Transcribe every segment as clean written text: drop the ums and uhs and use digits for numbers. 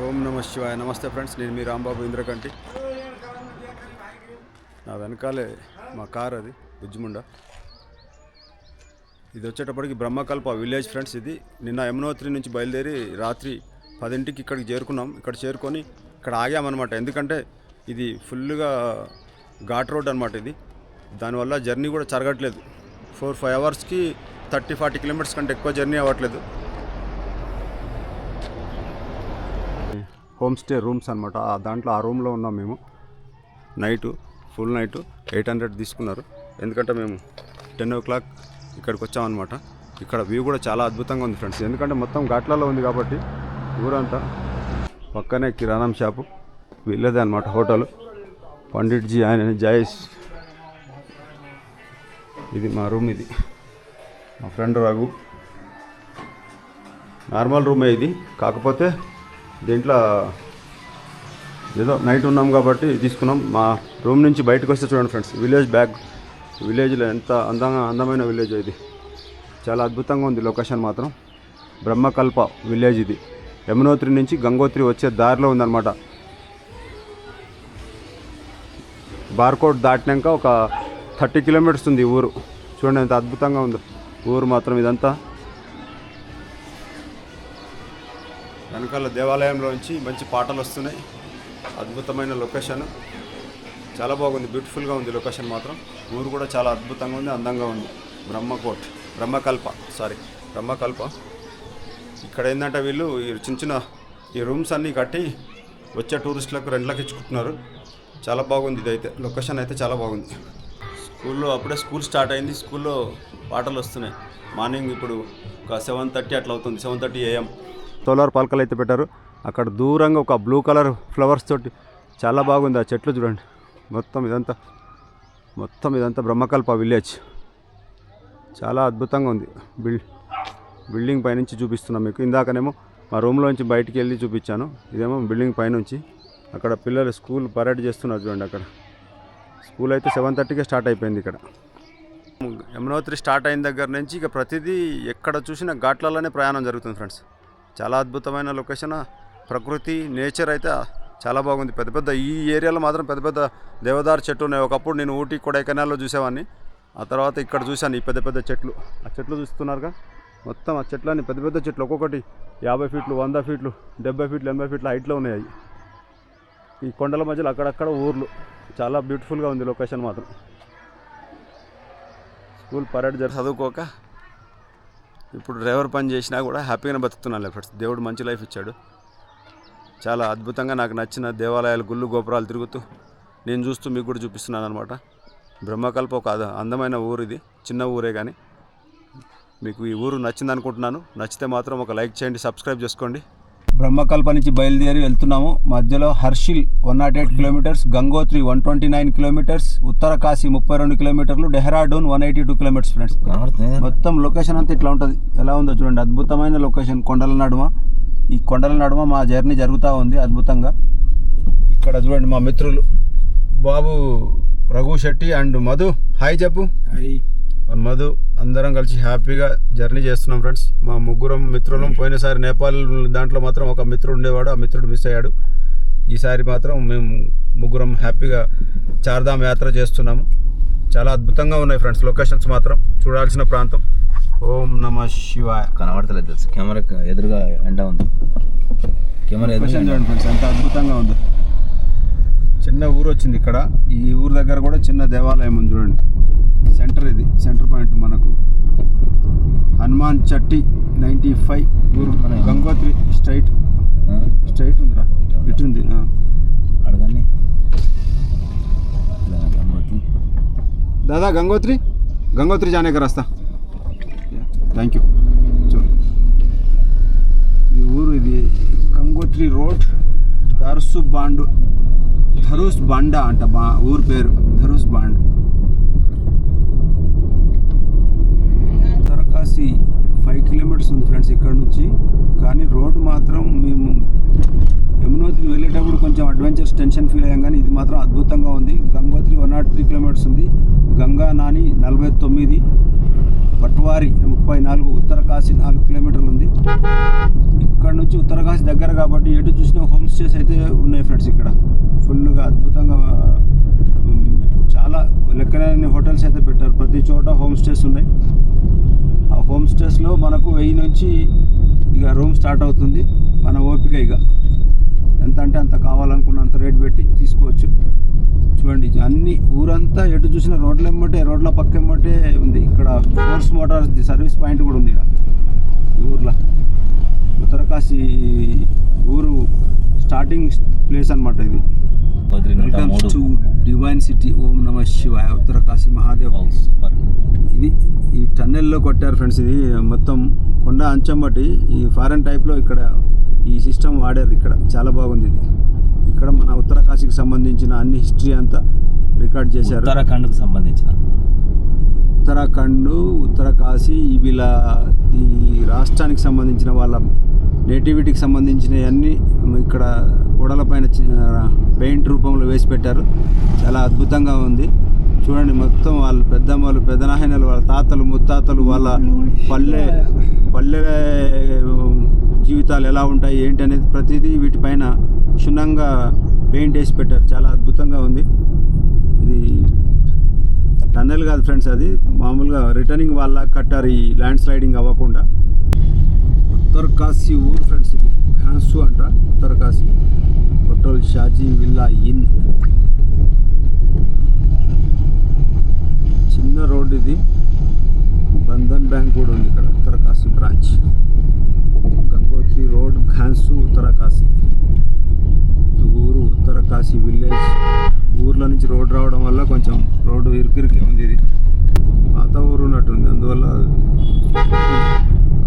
ఓం నమ శివాయ. నమస్తే ఫ్రెండ్స్, నేను మీ రాంబాబు ఇంద్రకంటి. నా వెనకాలే మా కార్, అది బుజ్జిముండ. ఇది వచ్చేటప్పటికి బ్రహ్మకల్ప విలేజ్ ఫ్రెండ్స్. ఇది నిన్న యమునోత్రి నుంచి బయలుదేరి రాత్రి 10ంటికి ఇక్కడికి చేరుకున్నాం. ఇక్కడ చేరుకొని ఇక్కడ ఆగామన్నమాట. ఎందుకంటే ఇది ఫుల్గా ఘాట్ రోడ్ అనమాట. ఇది దానివల్ల జర్నీ కూడా జరగట్లేదు. 4-5 అవర్స్కి 30-40 కిలోమీటర్స్ కంటే ఎక్కువ జర్నీ అవ్వట్లేదు. హోమ్ స్టే రూమ్స్ అనమాట. దాంట్లో ఆ రూమ్లో ఉన్నాం మేము. ఫుల్ నైట్ 800 తీసుకున్నారు. ఎందుకంటే మేము 10 o'clock ఇక్కడికి వచ్చామన్నమాట. ఇక్కడ వ్యూ కూడా చాలా అద్భుతంగా ఉంది ఫ్రెండ్స్. ఎందుకంటే మొత్తం ఘాట్లలో ఉంది కాబట్టి ఊరంతా. పక్కనే కిరాణం షాపు వీళ్ళదే అనమాట. హోటల్ పండిట్జీ ఆయన జాయిస్. ఇది మా రూమ్. ఇది మా ఫ్రెండ్ రఘు. నార్మల్ రూమే ఇది, కాకపోతే దీంట్లో ఏదో నైట్ ఉన్నాం కాబట్టి తీసుకున్నాం. మా రూమ్ నుంచి బయటకు వస్తే చూడండి ఫ్రెండ్స్, విలేజ్లో ఎంత అందమైన విలేజ్ ఇది. చాలా అద్భుతంగా ఉంది లొకేషన్ మాత్రం. బ్రహ్మకల్ప విలేజ్ ఇది. యమునోత్రి నుంచి గంగోత్రి వచ్చే దారిలో ఉందన్నమాట. బార్కోట్ దాటినాక ఒక 30 కిలోమీటర్స్ ఉంది ఊరు. చూడండి ఎంత అద్భుతంగా ఉందో ఊరు మాత్రం. ఇదంతా వెనకాల దేవాలయంలోంచి మంచి పాటలు వస్తున్నాయి. అద్భుతమైన లొకేషన్, చాలా బాగుంది. బ్యూటిఫుల్గా ఉంది లొకేషన్ మాత్రం. ఊరు కూడా చాలా అద్భుతంగా ఉంది, అందంగా ఉంది. బ్రహ్మకల్ప. ఇక్కడ ఏంటంటే వీళ్ళు చిన్న ఈ రూమ్స్ అన్నీ కట్టి వచ్చే టూరిస్టులకు రెంట్లకు ఇచ్చుకుంటున్నారు. చాలా బాగుంది ఇదైతే. లొకేషన్ అయితే చాలా బాగుంది. అప్పుడే స్కూల్ స్టార్ట్ అయింది. స్కూల్లో పాటలు వస్తున్నాయి. మార్నింగ్ ఇప్పుడు ఒక 7:30 అట్లా అవుతుంది. 7:30 AM. సోలార్ పాలకలు అయితే పెట్టారు. అక్కడ దూరంగా ఒక బ్లూ కలర్ ఫ్లవర్స్ తోటి చాలా బాగుంది ఆ చెట్లు చూడండి. మొత్తం ఇదంతా బ్రహ్మకల్ప విలేజ్. చాలా అద్భుతంగా ఉంది. బిల్డింగ్ పైనుంచి చూపిస్తున్నాం మీకు. ఇందాకనేమో మా రూమ్లోంచి బయటికి వెళ్ళి చూపించాను. ఇదేమో బిల్డింగ్ పైనుంచి. అక్కడ పిల్లలు స్కూల్ పరేడ్ చేస్తున్నారు చూడండి. అక్కడ స్కూల్ అయితే 7:30కే స్టార్ట్ అయిపోయింది. ఇక్కడ యమునోత్రి స్టార్ట్ అయిన దగ్గర నుంచి ఇక ప్రతిదీ ఎక్కడ చూసినా ఘాట్లలోనే ప్రయాణం జరుగుతుంది ఫ్రెండ్స్. చాలా అద్భుతమైన లొకేషన్. ప్రకృతి నేచర్ అయితే చాలా బాగుంది. పెద్ద ఈ ఏరియాలో మాత్రం పెద్ద దేవదారు చెట్లు ఉన్నాయి. ఒకప్పుడు నేను ఊటీ కొడైకెనాల్లో చూసేవాడిని. ఆ తర్వాత ఇక్కడ చూశాను ఈ పెద్ద చెట్లు. ఆ చెట్లు చూస్తున్నారుగా, మొత్తం ఆ చెట్లన్నీ పెద్ద చెట్లు. ఒక్కొక్కటి 50 ఫీట్లు, 100 ఫీట్లు, 70 ఫీట్లు, 80 ఫీట్ల హైట్లో ఉన్నాయి. ఈ కొండల మధ్యలో అక్కడక్కడ ఊర్లు. చాలా బ్యూటిఫుల్గా ఉంది లొకేషన్ మాత్రం. స్కూల్ పరేడ్ చదువుకోక ఇప్పుడు డ్రైవర్ పని చేసినా కూడా హ్యాపీగానే బతుకుతున్నాను ఫ్రెండ్స్. దేవుడు మంచి లైఫ్ ఇచ్చాడు. చాలా అద్భుతంగా నాకు నచ్చిన దేవాలయాలు, గుళ్ళు, గోపురాలు తిరుగుతూ నేను చూస్తూ మీకు కూడా చూపిస్తున్నాను అనమాట. బ్రహ్మకల్ప ఒక అందమైన ఊరు. ఇది చిన్న ఊరే కానీ మీకు ఈ ఊరు నచ్చింది అనుకుంటున్నాను. నచ్చితే మాత్రం ఒక లైక్ చేయండి, సబ్స్క్రైబ్ చేసుకోండి. బ్రహ్మకల్ప నుంచి బయలుదేరి వెళ్తున్నాము. మధ్యలో హర్షిల్ 108 కిలోమీటర్స్, గంగోత్రి 129 కిలోమీటర్స్, ఉత్తరకాశీ 32 కిలోమీటర్లు, డెహ్రాడూన్ 182 కిలోమీటర్స్ ఫ్రెండ్స్. మొత్తం లొకేషన్ అంతా ఇట్లా ఉంటుంది. ఎలా ఉందో చూడండి. అద్భుతమైన లొకేషన్. ఈ కొండల నడుమ మా జర్నీ జరుగుతూ ఉంది అద్భుతంగా. ఇక్కడ చూడండి మా మిత్రులు బాబు, రఘు శెట్టి అండ్ మధు. హాయ్ చెప్పు. మధు, అందరం కలిసి హ్యాపీగా జర్నీ చేస్తున్నాం ఫ్రెండ్స్. మా ముగ్గురం మిత్రులం. పోయినసారి నేపాల్ దాంట్లో మాత్రం ఒక మిత్రుడు ఉండేవాడు, ఆ మిత్రుడు మిస్ అయ్యాడు. ఈసారి మాత్రం మేము ముగ్గురం హ్యాపీగా చార్ధామ్ యాత్ర చేస్తున్నాము. చాలా అద్భుతంగా ఉన్నాయి ఫ్రెండ్స్ లొకేషన్స్ మాత్రం. చూడాల్సిన ప్రాంతం. ఓం నమ శివాయ. కనబడతలేదు తెలుసు, కెమెరా ఎదురుగా ఎండ ఉంది. కెమెరా చూడండి ఫ్రెండ్స్ ఎంత అద్భుతంగా ఉంది. చిన్న ఊరు వచ్చింది ఇక్కడ. ఈ ఊరు దగ్గర కూడా చిన్న దేవాలయం ఉంది చూడండి. సెంటర్, ఇది సెంటర్ పాయింట్ మనకు. హనుమాన్ చట్టి 95 ఊరు. గంగోత్రి స్ట్రైట్ ఉందిరా, ఇటు ఉంది అడగండి దాదా. గంగోత్రి జానే కా రాస్తా. Thank you. ఈ ఊరు, ఇది గంగోత్రి రోడ్. ధరుస్ బాండా అంట ఊరు పేరు. ధరుస్ బాండ్. ఉత్తరకాశీ 5 కిలోమీటర్స్ ఉంది ఫ్రెండ్స్ ఇక్కడ నుంచి. కానీ రోడ్డు మాత్రం మేము యమునోత్రి వెళ్ళేటప్పుడు కొంచెం అడ్వెంచర్స్ టెన్షన్ ఫీల్ అయ్యాం. కానీ ఇది మాత్రం అద్భుతంగా ఉంది. గంగోత్రి 103 కిలోమీటర్స్ ఉంది. గంగా నాని 49, పట్వారి 34, ఉత్తరకాశీ 4 కిలోమీటర్లు ఉంది. ఇక్కడ నుంచి ఉత్తరకాశీ దగ్గర కాబట్టి ఎటు చూసినా హోమ్ స్టేస్ అయితే ఉన్నాయి ఫ్రెండ్స్. ఇక్కడ ఫుల్గా అద్భుతంగా చాలా లెక్కలేని హోటల్స్ అయితే పెట్టారు. ప్రతి చోట హోమ్ స్టేస్ ఉన్నాయి. ఆ హోమ్ స్టేస్లో మనకు 1000 నుంచి ఇక రూమ్ స్టార్ట్ అవుతుంది. మన ఓపిక ఇక ఎంత అంటే అంత కావాలనుకున్నంత రేట్ పెట్టి తీసుకోవచ్చు. చూడండి అన్ని ఊరంతా ఎటు చూసిన రోడ్ల పక్క ఎమ్మటే ఉంది. ఇక్కడ ఫోర్స్ మోటార్స్ సర్వీస్ పాయింట్ కూడా ఉంది. ఇక్కడ ఈ ఊర్లో ఉత్తరకాశీ ఊరు స్టార్టింగ్ ప్లేస్ అనమాట ఇది. Welcome to divine city. ఓం నమ శివాయ. ఉత్తరకాశీ మహాదేవ్. సూపర్. ఇది ఈ టన్నెల్లో కొట్టారు ఫ్రెండ్స్. ఇది మొత్తం కొండ అంచం బట్టి ఈ ఫారెన్ టైప్లో ఇక్కడ ఈ సిస్టమ్ వాడారు. ఇక్కడ చాలా బాగుంది. ఇది ఇక్కడ మన ఉత్తరకాశీకి సంబంధించిన అన్ని హిస్టరీ అంతా రికార్డ్ చేశారు. ఉత్తరాఖండ్కు సంబంధించిన ఉత్తరకాశీ వీళ్ళ ఈ రాష్ట్రానికి సంబంధించిన వాళ్ళ నేటివిటీకి సంబంధించినవి అన్నీ ఇక్కడ గోడల పైన పెయింట్ రూపంలో వేసి పెట్టారు. చాలా అద్భుతంగా ఉంది. చూడండి మొత్తం వాళ్ళు పెద్దమ్మలు పెద్దనాయనలు వాళ్ళ తాతలు ముత్తాతలు వాళ్ళ పల్లె జీవితాలు ఎలా ఉంటాయి ఏంటి అనేది ప్రతిదీ వీటిపైన క్షుణ్ణంగా పెయింట్ వేసి పెట్టారు. చాలా అద్భుతంగా ఉంది. ఇది టన్నెల్ కాదు ఫ్రెండ్స్, అది మామూలుగా రిటర్నింగ్ వాళ్ళ కట్టారు ఈ ల్యాండ్ స్లైడింగ్ అవ్వకుండా. ఉత్తరకాశీ ఊరు ఫ్రెండ్స్. ఇది ఘాన్సు అంట Uttarkashi. Hotel Shaji villa in. చిన్న రోడ్ ఇది. బంధన్ బ్యాంక్ కూడా ఉంది ఇక్కడ ఉత్తరకాశీ బ్రాంచ్. గంగోత్రి రోడ్ ఘాన్సు ఉత్తరకాశీ. ఊరు ఉత్తరకాశీ విలేజ్. ఊర్లో నుంచి రోడ్ రావడం వల్ల కొంచెం రోడ్డు ఇరుకిరికే ఉంది. ఇది పాత ఊరు ఉన్నట్టుంది, అందువల్ల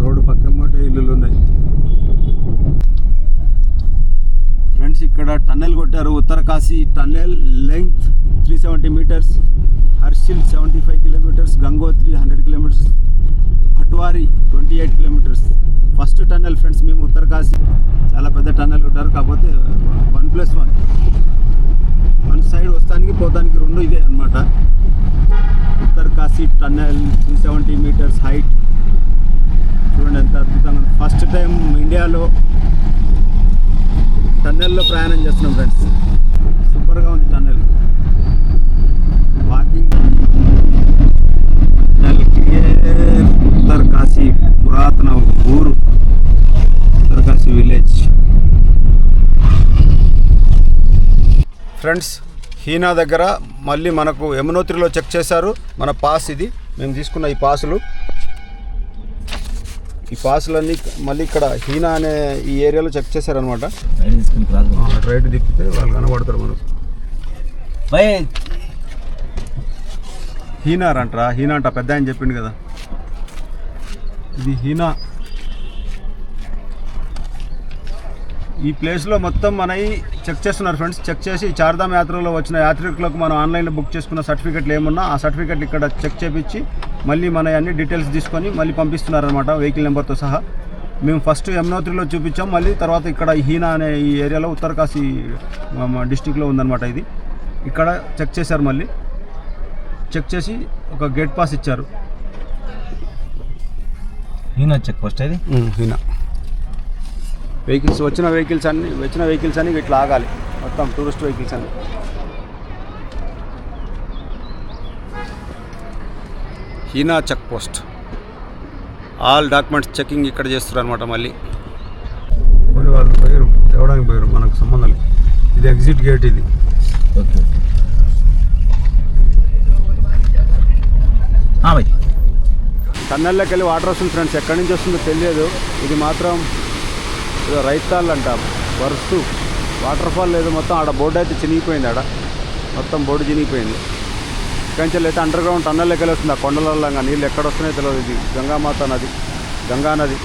రోడ్డు పక్కమ్మటే ఇల్లులు ఉన్నాయి ఫ్రెండ్స్. ఇక్కడ టన్నెల్ కొట్టారు. Uttarkashi tunnel length 370 meters, Harsil 75 kilometers, Gangotri 100 kilometers, patwari 28 kilometers. First tunnel friends. మేము ఉత్తరకాశీ చాలా పెద్ద టన్నెల్ కొట్టారు. కాకపోతే 1+1 వన్ సైడ్ వస్తానికి పోతానికి 2 ఇదే అన్నమాట. Uttarkashi tunnel 370 meters height. చూడండి ఎంత అద్భుతంగా. ఫస్ట్ టైం ఇండియాలో టన్నెల్లో ప్రయాణం చేస్తున్నాం ఫ్రెండ్స్. సూపర్గా ఉంది టన్నెల్. వాకింగ్ ఉత్తరకాశీ పురాతన ఊరు ఉత్తరకాశీ విలేజ్ ఫ్రెండ్స్. హీనా దగ్గర మళ్ళీ మనకు యమునోత్రిలో చెక్ చేశారు మన పాస్. ఇది మేము తీసుకున్న ఈ పాసులు. ఈ పాసులన్నీ మళ్ళీ ఇక్కడ హీనా అనే ఈ ఏరియాలో చెక్ చేశారనమాట. రైట్ తిప్పితే వాళ్ళు కనబడతారు మనకు. హీనార్ అంటారా? హీనా అంట పెద్ద ఆయన చెప్పిండు కదా. ఇది హీనా. ఈ ప్లేస్లో మొత్తం మనవి చెక్ చేస్తున్నారు ఫ్రెండ్స్. చెక్ చేసి చార్ధామ్ యాత్రలో వచ్చిన యాత్రికులకు మనం ఆన్లైన్లో బుక్ చేసుకున్న సర్టిఫికెట్లు ఏమున్నా ఆ సర్టిఫికెట్లు ఇక్కడ చెక్ చేపించి మళ్ళీ మన అన్ని డీటెయిల్స్ తీసుకొని మళ్ళీ పంపిస్తున్నారనమాట వెహికల్ నెంబర్తో సహా. మేము ఫస్ట్ యమునోత్రిలో చూపించాం, మళ్ళీ తర్వాత ఇక్కడ హీనా అనే ఈ ఏరియాలో ఉత్తరకాశీ డిస్టిక్లో ఉందన్నమాట. ఇది ఇక్కడ చెక్ చేశారు. మళ్ళీ చెక్ చేసి ఒక గేట్ పాస్ ఇచ్చారు. హీనా చెక్ పోస్ట్ అది. హీనా వచ్చిన వెహికల్స్ అన్ని ఇట్లా ఆగాలి. మొత్తం టూరిస్ట్ వెహికల్స్ అన్ని. హీనా check post. All documents checking ఇక్కడ చేస్తారు అనమాట. మళ్ళీ వాళ్ళు పోయారు తేవడానికి పోయారు, మనకు సంబంధం లేదు. ఇది ఎగ్జిట్ గేట్. ఇది ఓకే. టన్నెల్లోకి వెళ్ళి వాటర్ వస్తుంది ఫ్రెండ్స్. ఎక్కడి నుంచి వస్తుందో తెలియదు. ఇది మాత్రం రైతాళ్ళు అంటాం. వరుస్తూ వాటర్ ఫాల్ లేదు. మొత్తం ఆడ బోర్డు అయితే చినిగిపోయింది. ఆడ మొత్తం బోర్డు చినిగిపోయింది. ఇక్కడి నుంచి అయితే అండర్ గ్రౌండ్ టన్నెల్లోకి వెళ్ళి వస్తుంది. ఆ కొండలలో నీళ్ళు ఎక్కడ వస్తున్నాయో తెలియదు. ఇది గంగామాత నది, గంగా నది.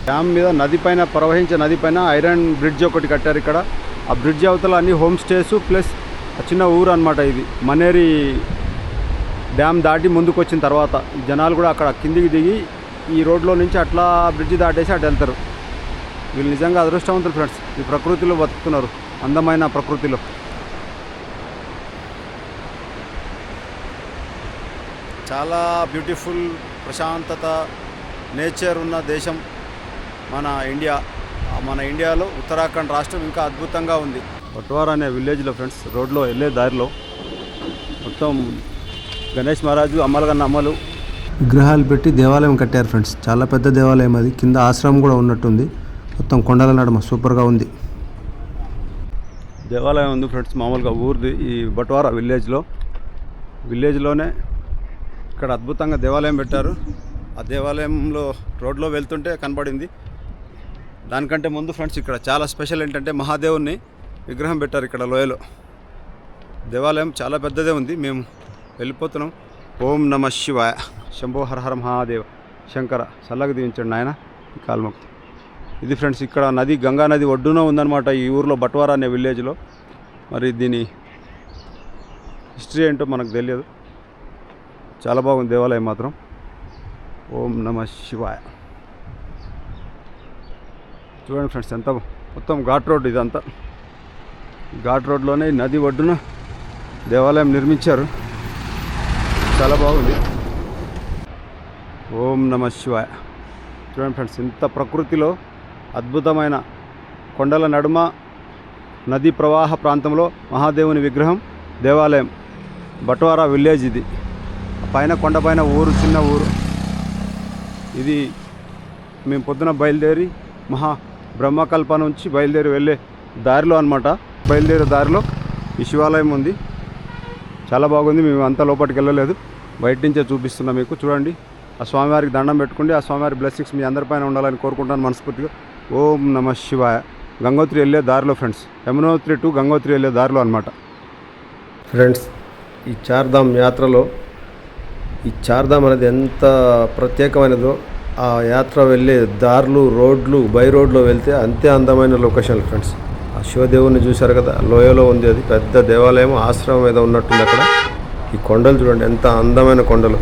డ్యామ్ మీద నది పైన ప్రవహించే నది పైన ఐరన్ బ్రిడ్జ్ ఒకటి కట్టారు ఇక్కడ. ఆ బ్రిడ్జ్ అవతల అన్ని హోమ్ స్టేస్ ప్లస్ చిన్న ఊరు అనమాట. ఇది మనేరి డ్యామ్ దాటి ముందుకు వచ్చిన తర్వాత ఈ జనాలు కూడా అక్కడ కిందికి దిగి ఈ రోడ్లో నుంచి అట్లా బ్రిడ్జ్ దాటేసి అటు వెళ్తారు. వీళ్ళు నిజంగా అదృష్టవంతులు ఫ్రెండ్స్. ఈ ప్రకృతిలో బతుకుతున్నారు, అందమైన ప్రకృతిలో. చాలా బ్యూటిఫుల్, ప్రశాంతత, నేచర్ ఉన్న దేశం మన ఇండియా. మన ఇండియాలో ఉత్తరాఖండ్ రాష్ట్రం ఇంకా అద్భుతంగా ఉంది. పట్వార్ అనే విలేజ్లో ఫ్రెండ్స్, రోడ్లో వెళ్ళే దారిలో మొత్తం గణేష్ మహారాజు, అమ్మలగన్న అమ్మలు విగ్రహాలు పెట్టి దేవాలయం కట్టారు ఫ్రెండ్స్. చాలా పెద్ద దేవాలయం అది. కింద ఆశ్రమం కూడా ఉన్నట్టుంది. మొత్తం కొండల నడుమ సూపర్గా ఉంది. దేవాలయం ఉంది ఫ్రెండ్స్. మామూలుగా ఊరిది ఈ బట్వారా విలేజ్లోనే ఇక్కడ అద్భుతంగా దేవాలయం పెట్టారు. ఆ దేవాలయంలో రోడ్లో వెళ్తుంటే కనపడింది. దానికంటే ముందు ఫ్రెండ్స్ ఇక్కడ చాలా స్పెషల్ ఏంటంటే మహాదేవుని విగ్రహం పెట్టారు ఇక్కడ లోయలో. దేవాలయం చాలా పెద్దదే ఉంది. మేము వెళ్ళిపోతున్నాం. ఓం నమ శివాయ, శంభో హర హర మహాదేవ, శంకర చల్లగా దీవించండి నాయన ఈ కాల్మకు. ఇది ఫ్రెండ్స్ ఇక్కడ నది, గంగా నది ఒడ్డున ఉందన్నమాట ఈ ఊరిలో బట్వారా అనే విలేజ్లో. మరి దీని హిస్టరీ ఏంటో మనకు తెలియదు. చాలా బాగుంది దేవాలయం మాత్రం. ఓం నమ శివాయ. చూడండి ఫ్రెండ్స్ ఎంత మొత్తం ఘాట్ రోడ్ ఇదంతా. ఘాట్ రోడ్లోనే నది ఒడ్డున దేవాలయం నిర్మించారు. చాలా బాగుంది. ఓం నమ శివాయ. చూడండి ఫ్రెండ్స్ ఇంత ప్రకృతిలో అద్భుతమైన కొండల నడుమ నదీ ప్రవాహ ప్రాంతంలో మహాదేవుని విగ్రహం, దేవాలయం, బట్వారా విలేజ్. ఇది పైన కొండపైన ఊరు, చిన్న ఊరు ఇది. మేము పొద్దున బయలుదేరి బ్రహ్మకల్ప నుంచి బయలుదేరి వెళ్ళే దారిలో అనమాట. బయలుదేరే దారిలో ఈ శివాలయం ఉంది. చాలా బాగుంది. మేము అంతా లోపలికి వెళ్ళలేదు, బయట నుంచే చూపిస్తున్నాం మీకు. చూడండి, ఆ స్వామివారికి దండం పెట్టుకోండి. ఆ స్వామివారి బ్లెస్సింగ్స్ మీ అందరిపైన ఉండాలని కోరుకుంటాను మనస్ఫూర్తిగా. ఓం నమ శివాయ. గంగోత్రి వెళ్ళే దారిలో ఫ్రెండ్స్, యమునోత్రి టు గంగోత్రి వెళ్ళే దారిలో అనమాట. ఫ్రెండ్స్ ఈ చార్ధామ్ యాత్రలో ఈ చార్ధామ్ అనేది ఎంత ప్రత్యేకమైనదో, ఆ యాత్ర వెళ్ళే దారులు, రోడ్లు, బై రోడ్లో వెళ్తే అంతే అందమైన లొకేషన్లు ఫ్రెండ్స్. ఆ శివదేవుని చూశారు కదా, లోయలో ఉంది. అది పెద్ద దేవాలయం, ఆశ్రమం ఏదో ఉన్నట్టుంది అక్కడ. ఈ కొండలు చూడండి ఎంత అందమైన కొండలు.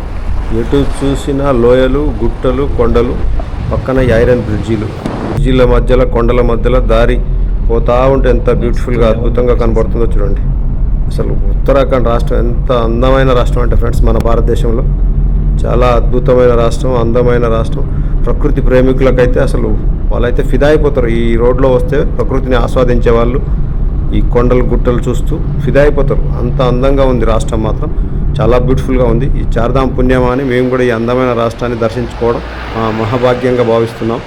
ఎటు చూసినా లోయలు, గుట్టలు, కొండలు, పక్కన ఈ ఐరన్ బ్రిడ్జీల మధ్యలో, కొండల మధ్యలో దారి పోతా ఉంటే ఎంత బ్యూటిఫుల్గా, అద్భుతంగా కనబడుతుందో చూడండి. అసలు ఉత్తరాఖండ్ రాష్ట్రం ఎంత అందమైన రాష్ట్రం అంటే ఫ్రెండ్స్, మన భారతదేశంలో చాలా అద్భుతమైన రాష్ట్రం, అందమైన రాష్ట్రం. ప్రకృతి ప్రేమికులకైతే అసలు వాళ్ళైతే ఫిదా అయిపోతారు. ఈ రోడ్లో వస్తే ప్రకృతిని ఆస్వాదించే వాళ్ళు ఈ కొండలు, గుట్టలు చూస్తూ ఫిదా అయిపోతారు. అంత అందంగా ఉంది రాష్ట్రం మాత్రం. చాలా బ్యూటిఫుల్గా ఉంది. ఈ చార్ధామ్ పుణ్యమా అని మేము కూడా ఈ అందమైన రాష్ట్రాన్ని దర్శించుకోవడం మహాభాగ్యంగా భావిస్తున్నాం.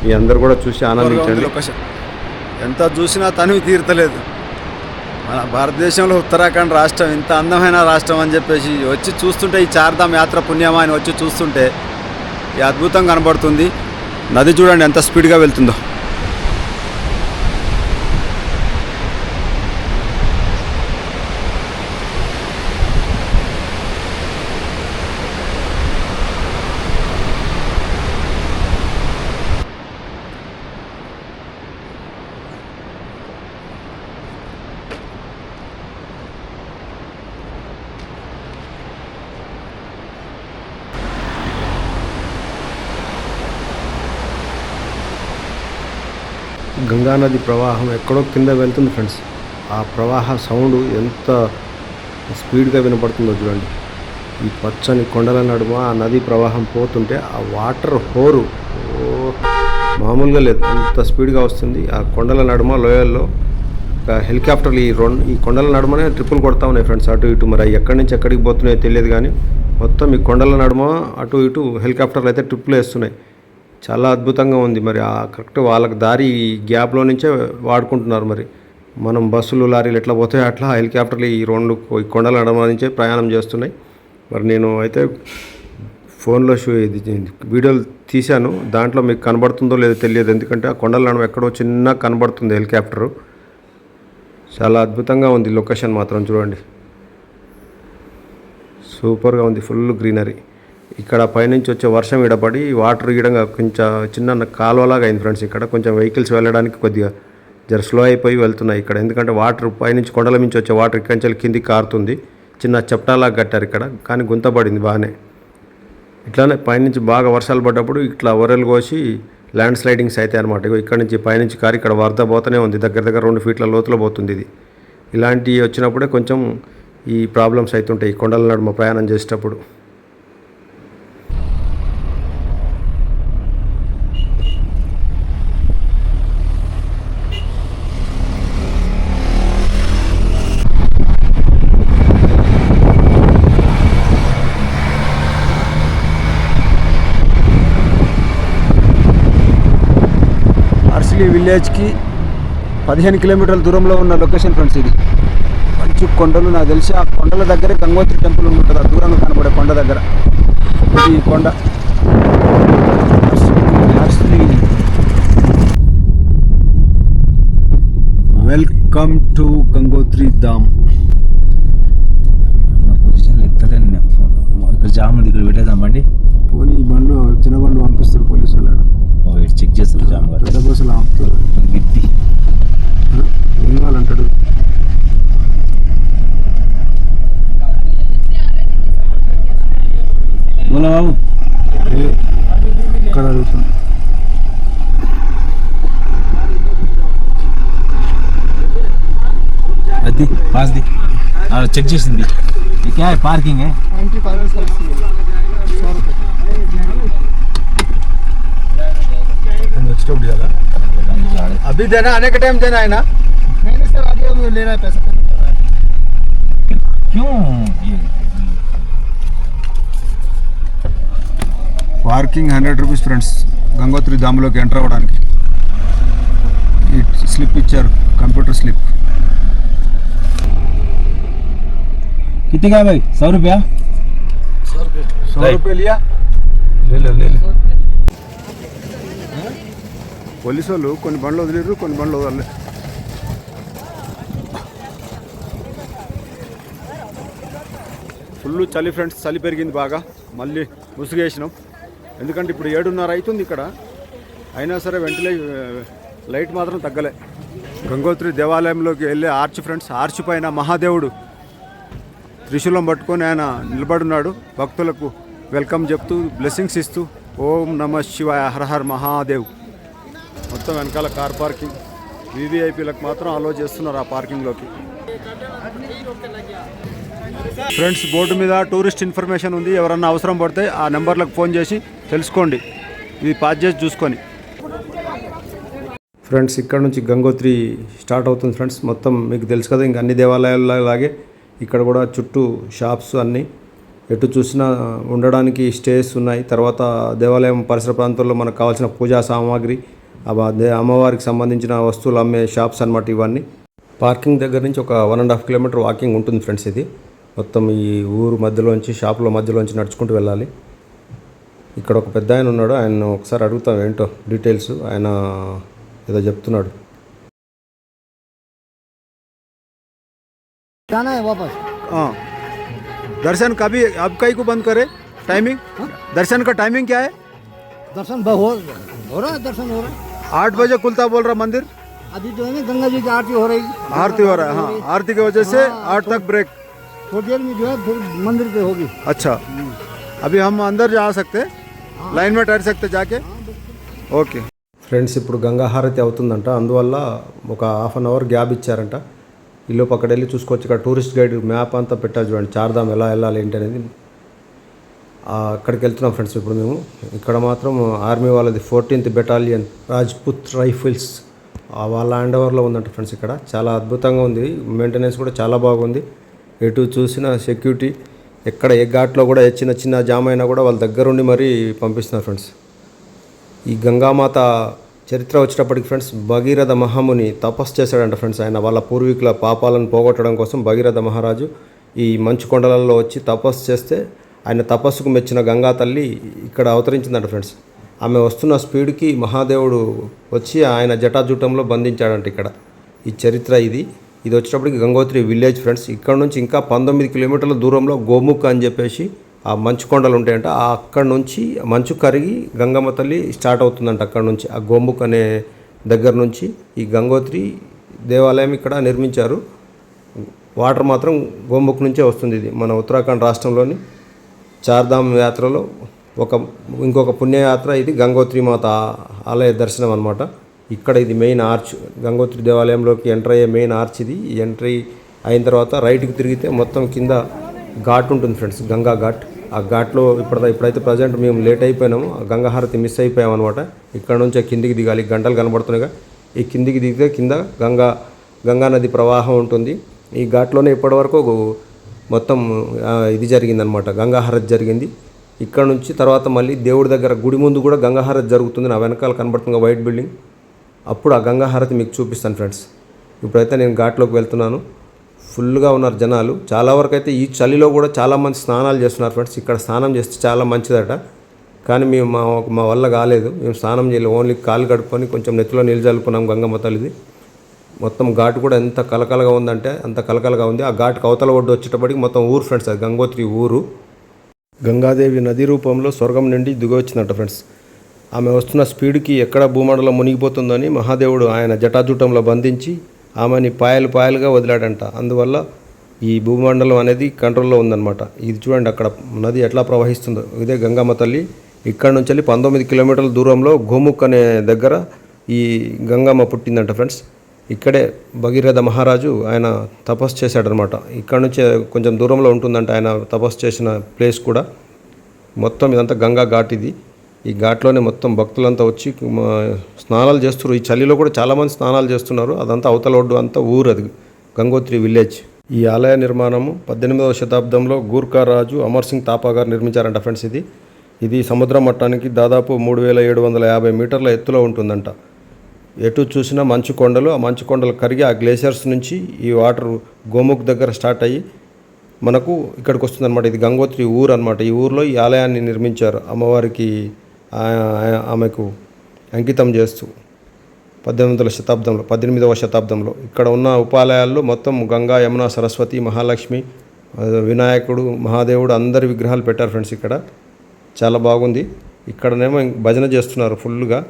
మీ అందరు కూడా చూసి ఆనందించండి. ఎంత చూసినా తనివి తీరతలేదు. మన భారతదేశంలో ఉత్తరాఖండ్ రాష్ట్రం ఇంత అందమైన రాష్ట్రం అని చెప్పేసి వచ్చి చూస్తుంటే, ఈ చార్ధామ్ యాత్ర పుణ్యమా అని వచ్చి చూస్తుంటే ఈ అద్భుతం కనబడుతుంది. నది చూడండి ఎంత స్పీడ్గా వెళ్తుందో. గంగానది ప్రవాహం ఎక్కడో కింద వెళ్తుంది ఫ్రెండ్స్. ఆ ప్రవాహ సౌండ్ ఎంత స్పీడ్గా వినపడుతుందో చూడండి. ఈ పచ్చని కొండల నడుమ ఆ నది ప్రవాహం పోతుంటే ఆ వాటర్ హోరు మామూలుగా లేదు, అంత స్పీడ్గా వస్తుంది. ఆ కొండల నడుమ లోయల్లో హెలికాప్టర్లు ఈ కొండల నడుమనే ట్రిప్పులు కొడతా ఉన్నాయి ఫ్రెండ్స్, అటు ఇటు. మరి ఎక్కడి నుంచి ఎక్కడికి పోతున్నాయో తెలియదు కానీ మొత్తం ఈ కొండల నడుమ అటు ఇటు హెలికాప్టర్లు అయితే ట్రిప్పులు వేస్తున్నాయి. చాలా అద్భుతంగా ఉంది. మరి కరెక్ట్ వాళ్ళకి దారి గ్యాప్లో నుంచే వాడుకుంటున్నారు. మరి మనం బస్సులు, లారీలు ఎట్లా పోతాయో అట్లా హెలికాప్టర్లు ఈ కొండల నడుమ నుంచే ప్రయాణం చేస్తున్నాయి. మరి నేను అయితే ఫోన్లో వీడియోలు తీశాను. దాంట్లో మీకు కనబడుతుందో లేదో తెలియదు, ఎందుకంటే ఆ కొండల నడుమ ఎక్కడో చిన్న కనబడుతుంది హెలికాప్టరు. చాలా అద్భుతంగా ఉంది లొకేషన్ మాత్రం చూడండి, సూపర్గా ఉంది. Full greenery. ఇక్కడ పైనుంచి వచ్చే వర్షం ఇడపడి వాటర్ ఇడంగా కొంచెం చిన్న కాలువలాగా అయింది ఫ్రెండ్స్. ఇక్కడ కొంచెం వెహికల్స్ వెళ్ళడానికి కొద్దిగా జర స్లో అయిపోయి వెళ్తున్నాయి ఇక్కడ. ఎందుకంటే వాటర్ పైనుంచి కొండల నుంచి వచ్చే వాటర్ ఇక్కడి నుంచి కిందికి కారుతుంది. చిన్న చెప్టాలాగా కట్టారు ఇక్కడ, కానీ గుంతపడింది బాగానే. ఇట్లానే పైనుంచి బాగా వర్షాలు పడ్డప్పుడు ఇట్లా ఒరెలు కోసి ల్యాండ్ స్లైడింగ్స్ అయితే అనమాట. ఇక్కడ నుంచి పైనుంచి కారు ఇక్కడ వరద పోతూనే ఉంది. దగ్గర 2 ఫీట్ల లోతులో పోతుంది ఇది. ఇలాంటివి వచ్చినప్పుడే కొంచెం ఈ ప్రాబ్లమ్స్ అవుతుంటాయి ఈ కొండల నడుమ ప్రయాణం చేసేటప్పుడు. అర్సిలి విలేజ్కి 15 కిలోమీటర్ల దూరంలో ఉన్న లొకేషన్ ఫ్రెండ్స్ ఇది. మంచి కొండలు, నాకు తెలిసి ఆ కొండల దగ్గరే గంగోత్రి టెంపుల్ ఉంటుంది, ఆ దూరంగా కనబడే కొండ దగ్గర ఈ కొండ అర్సిలి. వెల్కమ్ టు గంగోత్రి ధామ్. ఇక్కడ జామ్ ఉంది, ఇక్కడ పెట్టేద్దాం బండి. పోనీ ఈ బండ్లు చిన్న బండ్లు పంపిస్తారు పోలీసు వాళ్ళు. చెక్ చేస్తారు జామ్ గారు. పెద్ద బస్సులు ఆపుతారు. ఏం కావాలంటాడు. బాబు ఇక్కడ అడుగుతుంది. అది పాస్ ది చెక్ చేసింది. क्या है पार्किंग है? अभी देना, आने का टाइम देना है ना? नहीं सर, अभी हम ले रहा है पैसा. क्यों? Parking 100 rupees friends. గంగోత్రి ధామ్లోకి ఎంటర్ అవ్వడానికి ఈ స్లిప్ ఇచ్చారు, కంప్యూటర్ స్లిప్. कितने का है भाई? 100 रुपया. 100 रुपये लिया. ले ले. పోలీసు వాళ్ళు కొన్ని బండ్లు వదిలేరు, కొన్ని బండ్లు వదలలే. ఫుల్ చలి ఫ్రెండ్స్, చలి పెరిగింది బాగా. మళ్ళీ ముసుగేసినాం, ఎందుకంటే ఇప్పుడు 7:30 అవుతుంది ఇక్కడ. అయినా సరే లైట్ మాత్రం తగ్గలే. గంగోత్రి దేవాలయంలోకి వెళ్ళే ఆర్చ్ ఫ్రెండ్స్. ఆర్చ్ పైన మహాదేవుడు త్రిశూలం పట్టుకొని ఆయన నిలబడున్నాడు. భక్తులకు వెల్కమ్ చెప్తూ, బ్లెస్సింగ్స్ ఇస్తూ, ఓం నమ శివాయ, హర హర్ మహాదేవ్. మొత్తం వెనకాల కార్ పార్కింగ్. వీవీఐపీలకు మాత్రం అలో చేస్తున్నారు ఆ పార్కింగ్లోకి. ఫ్రెండ్స్, బోర్డు మీద టూరిస్ట్ ఇన్ఫర్మేషన్ ఉంది. ఎవరన్నా అవసరం పడితే ఆ నెంబర్లకు ఫోన్ చేసి తెలుసుకోండి, ఇది పాస్ చేసి చూసుకొని. ఫ్రెండ్స్, ఇక్కడ నుంచి గంగోత్రి స్టార్ట్ అవుతుంది ఫ్రెండ్స్. మొత్తం మీకు తెలుసు కదా, ఇంక అన్ని దేవాలయాలలాగే ఇక్కడ కూడా చుట్టూ షాప్స్ అన్నీ, ఎటు చూసినా ఉండడానికి స్టేస్ ఉన్నాయి. తర్వాత దేవాలయం పరిసర ప్రాంతాల్లో మనకు కావాల్సిన పూజా సామాగ్రి, అమ్మవారికి సంబంధించిన వస్తువులు అమ్మే షాప్స్ అన్నమాట ఇవన్నీ. పార్కింగ్ దగ్గర నుంచి ఒక 1.5 కిలోమీటర్ వాకింగ్ ఉంటుంది ఫ్రెండ్స్. ఇది మొత్తం ఈ ఊరు మధ్యలోంచి, షాపుల మధ్యలోంచి నడుచుకుంటూ వెళ్ళాలి. ఇక్కడ ఒక పెద్ద ఆయన ఉన్నాడు, ఆయన ఒకసారి అడుగుతాం ఏంటో డీటెయిల్స్. ఆయన ఏదో చెప్తున్నాడు. दर्शन कभी अब कई को बंद करे? टाइमिंग दर्शन का टाइमिंग क्या है? दर्शन हो रहा है, दर्शन हो रहा है. 8 बजे खुलता बोल रहा मंदिर. अभी जो है ना गंगा जी की आरती हो रही है. आरती हो रहा है, हाँ. आरती की वजह से 8 तक ब्रेक. थोड़ी देर में जो है फिर मंदिर पे होगी. अच्छा, अभी हम अंदर जा सकते, लाइन में ठहर सकते जाके. ఓకే ఫ్రెండ్స్, ఇప్పుడు గంగా హారతి అవుతుందంట. అందువల్ల ఒక 1/2 అవర్ గ్యాప్ ఇచ్చారంట. ఈలోపు అక్కడ వెళ్ళి చూసుకోవచ్చు. ఇక్కడ టూరిస్ట్ గైడ్ మ్యాప్ అంతా పెట్టారు చూడండి, చార్ధామ్ ఎలా వెళ్ళాలి ఏంటి అనేది. అక్కడికి వెళ్తున్నాం ఫ్రెండ్స్ ఇప్పుడు మేము. ఇక్కడ మాత్రం ఆర్మీ వాళ్ళది 14th బెటాలియన్ రాజ్పుత్ రైఫిల్స్ వాళ్ళ హ్యాండ్ ఓవర్లో ఉందంట ఫ్రెండ్స్. ఇక్కడ చాలా అద్భుతంగా ఉంది, మెయింటెనెన్స్ కూడా చాలా బాగుంది. ఎటు చూసిన సెక్యూరిటీ, ఎక్కడ ఏ ఘాట్లో కూడా చిన్న జామ్ అయినా కూడా వాళ్ళ దగ్గరుండి మరీ పంపిస్తున్నారు ఫ్రెండ్స్. ఈ గంగామాత చరిత్ర వచ్చేటప్పటికి ఫ్రెండ్స్, భగీరథ మహాముని తపస్సు చేశాడంట ఫ్రెండ్స్. ఆయన వాళ్ళ పూర్వీకుల పాపాలను పోగొట్టడం కోసం భగీరథ మహారాజు ఈ మంచు కొండలలో వచ్చి తపస్సు చేస్తే, ఆయన తపస్సుకు మెచ్చిన గంగా తల్లి ఇక్కడ అవతరించిందంట ఫ్రెండ్స్. ఆమె వస్తున్న స్పీడ్కి మహాదేవుడు వచ్చి ఆయన జటాజూటంలో బంధించాడంట. ఇక్కడ ఈ చరిత్ర ఇది వచ్చేటప్పటికి గంగోత్రి విలేజ్ ఫ్రెండ్స్. ఇక్కడ నుంచి ఇంకా 19 కిలోమీటర్ల దూరంలో గోముఖ్ అని చెప్పేసి ఆ మంచు కొండలు ఉంటాయంట, అక్కడ నుంచి మంచు కరిగి గంగమ్మ తల్లి స్టార్ట్ అవుతుందంట. అక్కడ నుంచి ఆ గోముఖ్ అనే దగ్గర నుంచి ఈ గంగోత్రి దేవాలయం ఇక్కడ నిర్మించారు. వాటర్ మాత్రం గోముఖ్ నుంచే వస్తుంది. ఇది మన ఉత్తరాఖండ్ రాష్ట్రంలోని చార్ధామ్ యాత్రలో ఇంకొక పుణ్యయాత్ర ఇది గంగోత్రి మాత ఆలయ దర్శనం అనమాట. ఇక్కడ ఇది మెయిన్ ఆర్చ్, గంగోత్రి దేవాలయంలోకి ఎంటర్ అయ్యే మెయిన్ ఆర్చ్ ఇది. ఎంట్రీ అయిన తర్వాత రైట్కి తిరిగితే మొత్తం కింద ఘాట్ ఉంటుంది ఫ్రెండ్స్, గంగా ఘాట్. ఆ ఘాట్లో ఇప్పుడైతే ప్రజెంట్ మేము లేట్ అయిపోయినాము, ఆ గంగా హారతి మిస్ అయిపోయాం అనమాట. ఇక్కడ నుంచి కిందికి దిగాలి, గంటలు కనబడుతున్నాయిగా. ఈ కిందికి దిగితే కింద గంగా నది ప్రవాహం ఉంటుంది. ఈ ఘాట్లోనే ఇప్పటివరకు మొత్తం ఇది జరిగిందనమాట, గంగా హారతి జరిగింది. ఇక్కడ నుంచి తర్వాత మళ్ళీ దేవుడి దగ్గర గుడి ముందు కూడా గంగా హారతి జరుగుతుంది. నా వెనకాల కనబడుతున్న వైట్ బిల్డింగ్, అప్పుడు ఆ గంగా హారతి మీకు చూపిస్తాను ఫ్రెండ్స్. ఇప్పుడైతే నేను ఘాట్లోకి వెళ్తున్నాను. ఫుల్గా ఉన్నారు జనాలు. చాలా వరకు అయితే ఈ చలిలో కూడా చాలామంది స్నానాలు చేస్తున్నారు ఫ్రెండ్స్. ఇక్కడ స్నానం చేస్తే చాలా మంచిదట, కానీ మేము మా వల్ల కాలేదు. మేము స్నానం చేయలేదు, ఓన్లీ కాలు కడుక్కొని కొంచెం నెత్తిలో నీళ్ళు చల్లుకున్నాం గంగమ్మ తల్లిది. మొత్తం ఘాట్ కూడా ఎంత కలకలగా ఉందంటే అంత కలకలగా ఉంది. ఆ ఘాట్కి అవతల ఒడ్డు వచ్చేటప్పటికి మొత్తం ఊరు ఫ్రెండ్స్, అది గంగోత్రి ఊరు. గంగాదేవి నది రూపంలో స్వర్గం నుండి దిగొచ్చిందట ఫ్రెండ్స్. ఆమె వస్తున్న స్పీడ్కి ఎక్కడ భూమండలం మునిగిపోతుందని మహాదేవుడు ఆయన జటాజూటంలో బంధించి ఆమెని పాయలుగా వదిలాడంట. అందువల్ల ఈ భూమండలం అనేది కంట్రోల్లో ఉందన్నమాట. ఇది చూడండి అక్కడ నది ఎట్లా ప్రవహిస్తుందో, ఇదే గంగమ్మ తల్లి. ఇక్కడ నుంచి వెళ్ళి 19 కిలోమీటర్ల దూరంలో గోముఖ్ అనే దగ్గర ఈ గంగమ్మ పుట్టిందంట ఫ్రెండ్స్. ఇక్కడే భగీరథ మహారాజు ఆయన తపస్సు చేశాడనమాట. ఇక్కడ నుంచి కొంచెం దూరంలో ఉంటుందంట ఆయన తపస్సు చేసిన ప్లేస్ కూడా. మొత్తం ఇదంతా గంగా ఘాట్ ఇది. ఈ ఘాట్లోనే మొత్తం భక్తులంతా వచ్చి స్నానాలు చేస్తున్నారు. ఈ చలిలో కూడా చాలామంది స్నానాలు చేస్తున్నారు. అదంతా అవతల ఒడ్డు అంతా ఊరు, అది గంగోత్రి విలేజ్. ఈ ఆలయ నిర్మాణము 18వ శతాబ్దంలో గూర్ఖా రాజు అమర్ సింగ్ తాపా గారు నిర్మించారంట ఫ్రెండ్స్. ఇది సముద్ర మట్టానికి దాదాపు 3750 మీటర్ల ఎత్తులో ఉంటుందంట. ఎటు చూసినా మంచు కొండలు, ఆ మంచు కొండలు కరిగి ఆ గ్లేషియర్స్ నుంచి ఈ వాటర్ గోముఖ్ దగ్గర స్టార్ట్ అయ్యి మనకు ఇక్కడికి వస్తుందన్నమాట. ఇది గంగోత్రి ఊరు అనమాట. ఈ ఊరిలో ఈ ఆలయాన్ని నిర్మించారు అమ్మవారికి, ఆమెకు అంకితం చేస్తూ 18వ శతాబ్దంలో. ఇక్కడ ఉన్న ఉపాలయాల్లో మొత్తం గంగా, యమున, సరస్వతి, మహాలక్ష్మి, వినాయకుడు, మహాదేవుడు అందరి విగ్రహాలు పెట్టారు ఫ్రెండ్స్. ఇక్కడ చాలా బాగుంది. ఇక్కడనేమో భజన చేస్తున్నారు ఫుల్గా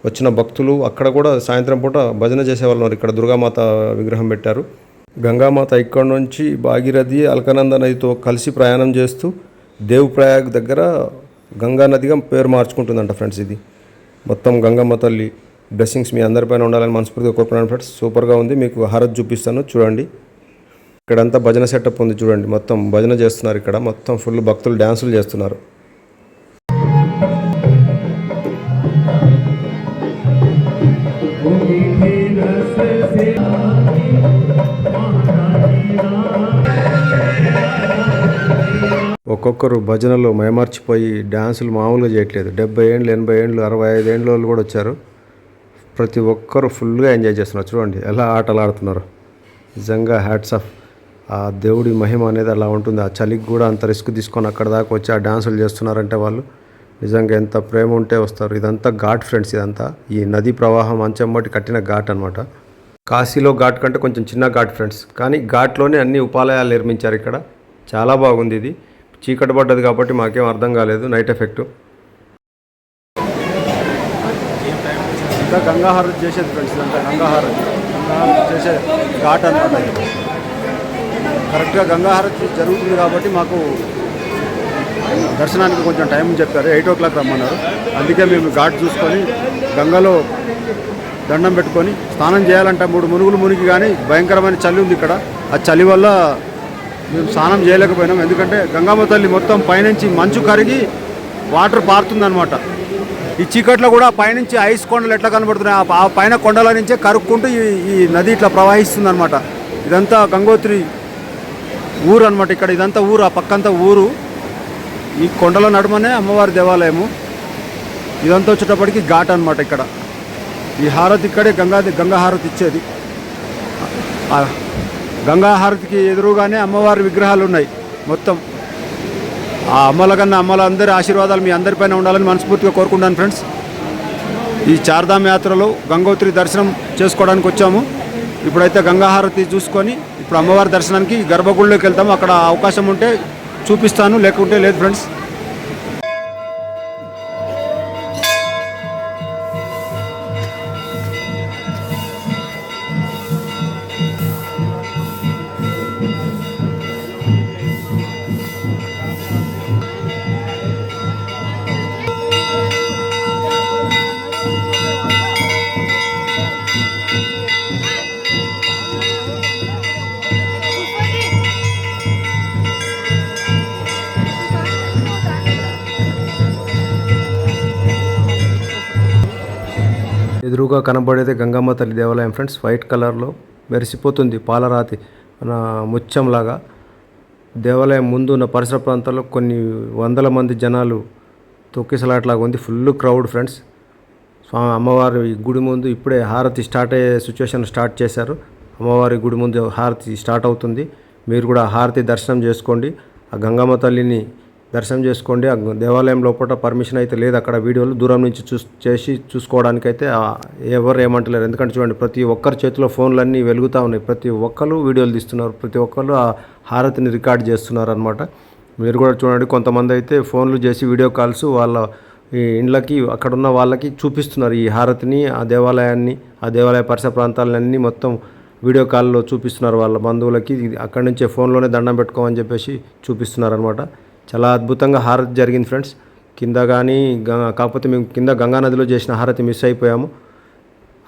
వచ్చిన భక్తులు. అక్కడ కూడా సాయంత్రం పూట భజన చేసేవాళ్ళు ఉన్నారు. ఇక్కడ దుర్గామాత విగ్రహం పెట్టారు. గంగామాత ఇక్కడ నుంచి భాగీరథి, అల్కనంద నదితో కలిసి ప్రయాణం చేస్తూ దేవ్ప్రయాగ్ దగ్గర గంగా నదిగా పేరు మార్చుకుంటుందంట ఫ్రెండ్స్. ఇది మొత్తం గంగమ్మ తల్లి బ్లెస్సింగ్స్ మీ అందరిపైన ఉండాలని మనస్ఫూర్తిగా కోరుకున్నాను ఫ్రెండ్స్. సూపర్గా ఉంది. మీకు హారతి చూపిస్తాను చూడండి. ఇక్కడంతా భజన సెటప్ ఉంది చూడండి. మొత్తం భజన చేస్తున్నారు. ఇక్కడ మొత్తం ఫుల్ భక్తులు డ్యాన్సులు చేస్తున్నారు. ఒక్కొక్కరు భజనలో మైమర్చిపోయి డ్యాన్సులు మామూలుగా చేయట్లేదు. 70 ఏళ్ళు, 80 ఏళ్ళు, 65 ఏళ్ళ వాళ్ళు కూడా వచ్చారు. ప్రతి ఒక్కరు ఫుల్గా ఎంజాయ్ చేస్తున్నారు. చూడండి ఎలా ఆటలు ఆడుతున్నారు. నిజంగా హ్యాట్స్ ఆఫ్. ఆ దేవుడి మహిమ అనేది అలా ఉంటుంది. ఆ చలికి కూడా అంత రిస్క్ తీసుకొని అక్కడ దాకా వచ్చి ఆ డ్యాన్సులు చేస్తున్నారంటే వాళ్ళు నిజంగా ఎంత ప్రేమ ఉంటే వస్తారు. ఇదంతా ఘాట్ ఫ్రెండ్స్. ఇదంతా ఈ నది ప్రవాహం అంచెమ్మటి కట్టిన ఘాట్ అనమాట. కాశీలో ఘాట్ కంటే కొంచెం చిన్న ఘాట్ ఫ్రెండ్స్, కానీ ఘాట్లోనే అన్ని ఉపాలయాలు నిర్మించారు. ఇక్కడ చాలా బాగుంది. ఇది చీకటి పడ్డది కాబట్టి మాకేం అర్థం కాలేదు, నైట్ ఎఫెక్ట్. ఇంకా గంగా హారతి చేసేది ఫ్రెండ్స్. ఇదంతా గంగా హారతి చేసే ఘాట్ అనమాట. కరెక్ట్గా గంగా హారతి జరుగుతుంది కాబట్టి మాకు దర్శనానికి కొంచెం టైం చెప్పారు. 8 o'clock రమ్మన్నారు. అందుకే మేము ఘాట్ చూసుకొని గంగలో దండం పెట్టుకొని స్నానం చేయాలంట. 3 మునుగులు మునిగి, కానీ భయంకరమైన చలి ఉంది ఇక్కడ. ఆ చలి వల్ల మేము స్నానం చేయలేకపోయినాం. ఎందుకంటే గంగమ్మ తల్లి మొత్తం పైనుంచి మంచు కరిగి వాటర్ పారుతుందనమాట. ఈ చీకట్లో కూడా పైనుంచి ఐస్ కొండలు ఎట్లా కనబడుతున్నాయి, ఆ పైన కొండల నుంచే కరుక్కుంటూ ఈ నది ఇట్లా ప్రవహిస్తుంది అనమాట. ఇదంతా గంగోత్రి ఊరు అనమాట. ఇక్కడ ఇదంతా ఊరు, ఆ పక్కంతా ఊరు. ఈ కొండల నడుమనే అమ్మవారి దేవాలయము. ఇదంతా వచ్చేటప్పటికి ఘాట్ అనమాట. ఇక్కడ ఈ హారతి ఇక్కడే గంగా హారతి ఇచ్చేది. గంగా హారతికి ఎదురుగానే అమ్మవారి విగ్రహాలు ఉన్నాయి. మొత్తం ఆ అమ్మల కన్నా అమ్మలందరి ఆశీర్వాదాలు మీ అందరిపైన ఉండాలని మనస్ఫూర్తిగా కోరుకుంటాను ఫ్రెండ్స్. ఈ చార్ధామ్ యాత్రలో గంగోత్రి దర్శనం చేసుకోవడానికి వచ్చాము. ఇప్పుడైతే గంగా హారతి చూసుకొని ఇప్పుడు అమ్మవారి దర్శనానికి గర్భగుడిలోకి వెళ్తాము. అక్కడ అవకాశం ఉంటే చూపిస్తాను, లేకుంటే లేదు ఫ్రెండ్స్. ఎదురుగా కనబడేది గంగమ్మ తల్లి దేవాలయం ఫ్రెండ్స్. వైట్ కలర్లో మెరిసిపోతుంది, పాలరాతి మన ముత్యంలాగా. దేవాలయం ముందు ఉన్న పరిసర ప్రాంతాల్లో కొన్ని వందల మంది జనాలు తొక్కిసలాట్లాగా ఉంది. Full crowd friends. స్వామి అమ్మవారి గుడి ముందు ఇప్పుడే హారతి స్టార్ట్ అయ్యే సిచ్యువేషన్ స్టార్ట్ చేశారు. అమ్మవారి గుడి ముందు హారతి స్టార్ట్ అవుతుంది. మీరు కూడా హారతి దర్శనం చేసుకోండి, ఆ గంగమ్మ తల్లిని దర్శనం చేసుకోండి. ఆ దేవాలయం లోపల పర్మిషన్ అయితే లేదు, అక్కడ వీడియోలు దూరం నుంచి చూసుకోవడానికైతే ఎవరు ఏమంటలేరు. ఎందుకంటే చూడండి, ప్రతి ఒక్కరి చేతిలో ఫోన్లన్నీ వెలుగుతూ ఉన్నాయి, ప్రతి ఒక్కరు వీడియోలు తీస్తున్నారు, ప్రతి ఒక్కరు ఆ హారతిని రికార్డ్ చేస్తున్నారు అనమాట. మీరు కూడా చూడండి, కొంతమంది అయితే ఫోన్లు చేసి వీడియో కాల్స్ వాళ్ళ ఈ ఇండ్లకి అక్కడ ఉన్న వాళ్ళకి చూపిస్తున్నారు ఈ హారతిని, ఆ దేవాలయాన్ని, ఆ దేవాలయ పరిసర ప్రాంతాలన్నీ మొత్తం వీడియో కాల్లో చూపిస్తున్నారు వాళ్ళ బంధువులకి. అక్కడి నుంచే ఫోన్లోనే దండం పెట్టుకోమని చెప్పేసి చూపిస్తున్నారు అనమాట. చాలా అద్భుతంగా హారతి జరిగింది ఫ్రెండ్స్. కింద కానీ కాకపోతే మేము కింద గంగానదిలో చేసిన హారతి మిస్ అయిపోయాము.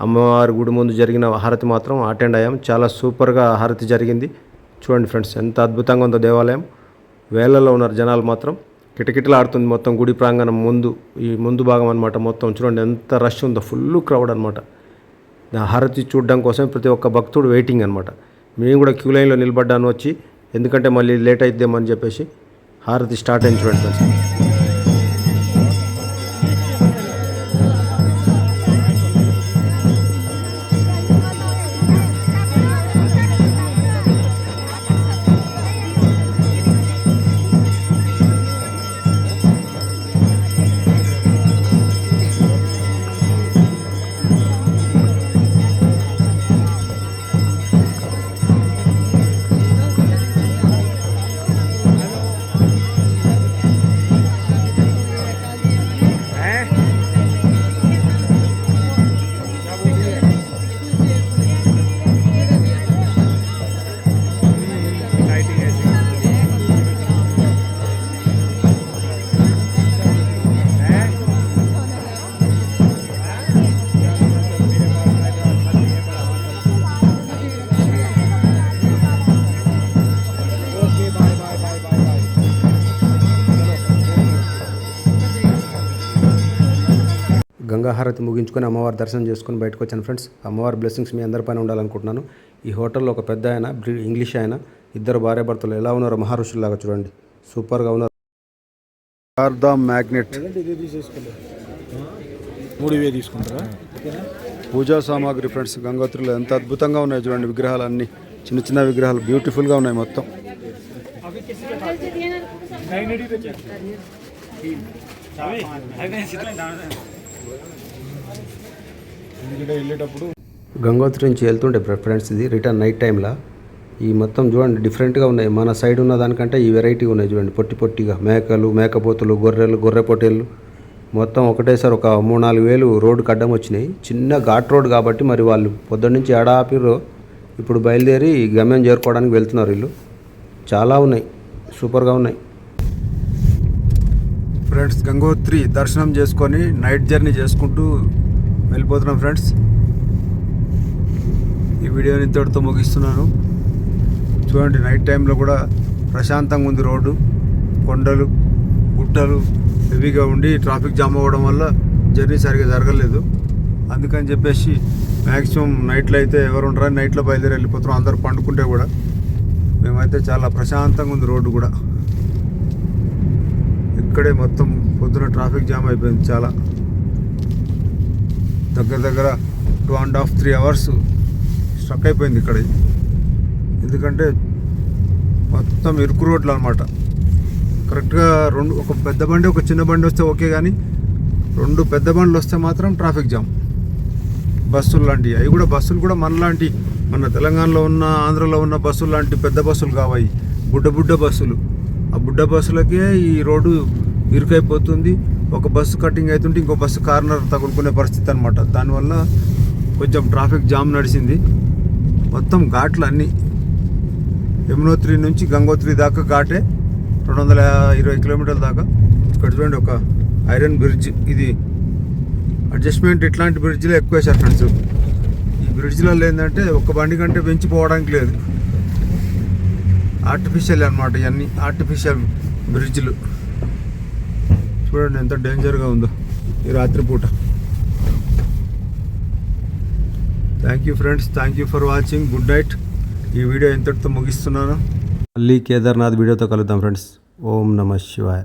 అమ్మవారి గుడి ముందు జరిగిన హారతి మాత్రం అటెండ్ అయ్యాము. చాలా సూపర్గా హారతి జరిగింది. చూడండి ఫ్రెండ్స్, ఎంత అద్భుతంగా ఉందో దేవాలయం. వేళల్లో ఉన్నారు జనాలు, మాత్రం కిటకిటలాడుతుంది మొత్తం గుడి ప్రాంగణం ముందు, ఈ ముందు భాగం అనమాట. మొత్తం చూడండి ఎంత రష్ ఉందో, ఫుల్ క్రౌడ్ అనమాట. హారతి చూడడం కోసం ప్రతి ఒక్క భక్తుడు వెయిటింగ్ అనమాట. మేము కూడా క్యూ లైన్లో నిలబడ్డాను వచ్చి, ఎందుకంటే మళ్ళీ లేట్ అయిద్దామని చెప్పేసి. హారతి స్టార్ట్ అయింది చూడండి ఫ్రెండ్స్. గంగా హారతి ముగించుకొని అమ్మవారి దర్శనం చేసుకొని బయటకు వచ్చాను ఫ్రెండ్స్. అమ్మవారి బ్లెస్సింగ్స్ మీ అందరిపైన ఉండాలనుకుంటున్నాను. ఈ హోటల్లో ఒక పెద్ద ఆయన, ఇంగ్లీష్ ఆయన, ఇద్దరు భార్యాభర్తలు ఎలా ఉన్నారో మహారుషుల్లాగా చూడండి, సూపర్గా ఉన్నారు. చార్ధామ్ మ్యాగ్నెట్ తీసుకుంటారా? పూజా సామాగ్రి ఫ్రెండ్స్. గంగోత్రిలో ఎంత అద్భుతంగా ఉన్నాయి చూడండి, విగ్రహాలు అన్నీ చిన్న చిన్న విగ్రహాలు బ్యూటిఫుల్గా ఉన్నాయి మొత్తం. గంగోత్రి నుంచి వెళ్తుంటే ఫ్రెండ్స్, ఇది రిటర్న్ నైట్ టైంలో ఈ మొత్తం చూడండి డిఫరెంట్గా ఉన్నాయి. మన సైడ్ ఉన్న దానికంటే ఈ వెరైటీగా ఉన్నాయి చూడండి. పొట్టి పొట్టిగా మేకలు, మేకపోతులు, గొర్రెలు, గొర్రె పొట్టేళ్ళు మొత్తం ఒకటేసారి ఒక 3-4 వేలు రోడ్డుకి అడ్డం వచ్చినాయి. చిన్న ఘాట్ రోడ్ కాబట్టి మరి వాళ్ళు పొద్దున్న నుంచి ఎడ ఆపిర్రో ఇప్పుడు బయలుదేరి గమ్యం చేరుకోవడానికి వెళ్తున్నారు వీళ్ళు. చాలా ఉన్నాయి, సూపర్గా ఉన్నాయి ఫ్రెండ్స్. గంగోత్రి దర్శనం చేసుకొని నైట్ జర్నీ చేసుకుంటూ వెళ్ళిపోతున్నాం ఫ్రెండ్స్. ఈ వీడియోని ఇంతటితో ముగిస్తున్నాను. చూడండి, నైట్ టైంలో కూడా ప్రశాంతంగా ఉంది రోడ్డు. కొండలు, గుట్టలు హెవీగా ఉండి ట్రాఫిక్ జామ్ అవ్వడం వల్ల జర్నీ సరిగా జరగలేదు. అందుకని చెప్పేసి మ్యాక్సిమం నైట్లో అయితే ఎవరు ఉండరని నైట్లో బయలుదేరి వెళ్ళిపోతున్నాం. అందరూ పండుకుంటే కూడా మేమైతే చాలా ప్రశాంతంగా ఉంది రోడ్డు కూడా. ఇక్కడే మొత్తం పొద్దున ట్రాఫిక్ జామ్ అయిపోయింది. చాలా దగ్గర 2.5-3 hours స్ట్రక్ అయిపోయింది ఇక్కడ. ఎందుకంటే మొత్తం ఇరుకు రోడ్లు అనమాట. కరెక్ట్గా ఒక పెద్ద బండి, ఒక చిన్న బండి వస్తే ఓకే, కానీ 2 పెద్ద బండ్లు వస్తే మాత్రం ట్రాఫిక్ జామ్. బస్సులు లాంటివి, అవి కూడా బస్సులు కూడా మన తెలంగాణలో ఉన్న, ఆంధ్రలో ఉన్న బస్సులు లాంటి పెద్ద బస్సులు కావాలి, బుడ్డ బుడ్డ బస్సులు. ఆ బుడ్డ బస్సులకే ఈ రోడ్డు ఇరుకైపోతుంది. ఒక బస్సు కటింగ్ అవుతుంటే ఇంకో బస్సు కార్నర్ తగులుకునే పరిస్థితి అనమాట. దానివల్ల కొంచెం ట్రాఫిక్ జామ్ నడిచింది. మొత్తం ఘాట్లు అన్నీ యమునోత్రి నుంచి గంగోత్రి దాకా ఘాటే 220 కిలోమీటర్ల దాకా. ఇక్కడ చూడండి ఒక ఐరన్ బ్రిడ్జ్. ఇది అడ్జస్ట్మెంట్ ఇట్లాంటి బ్రిడ్జ్లో ఎక్కువ వేశారు ఫ్రెండ్స్. ఈ బ్రిడ్జ్లలో ఏంటంటే ఒక్క బండి కంటే పెంచిపోవడానికి లేదు. ఆర్టిఫిషియల్ అనమాట ఇవన్నీ, ఆర్టిఫిషియల్ బ్రిడ్జ్లు. చూడండి ఎంత డేంజర్గా ఉందో ఈ రాత్రిపూట. Thank you friends, thank you for watching. Good night. ఈ వీడియో ఇంతటితో ముగిస్తున్నాను. మళ్ళీ కేదార్నాథ్ వీడియోతో కలుద్దాం ఫ్రెండ్స్. ఓం నమః శివాయ.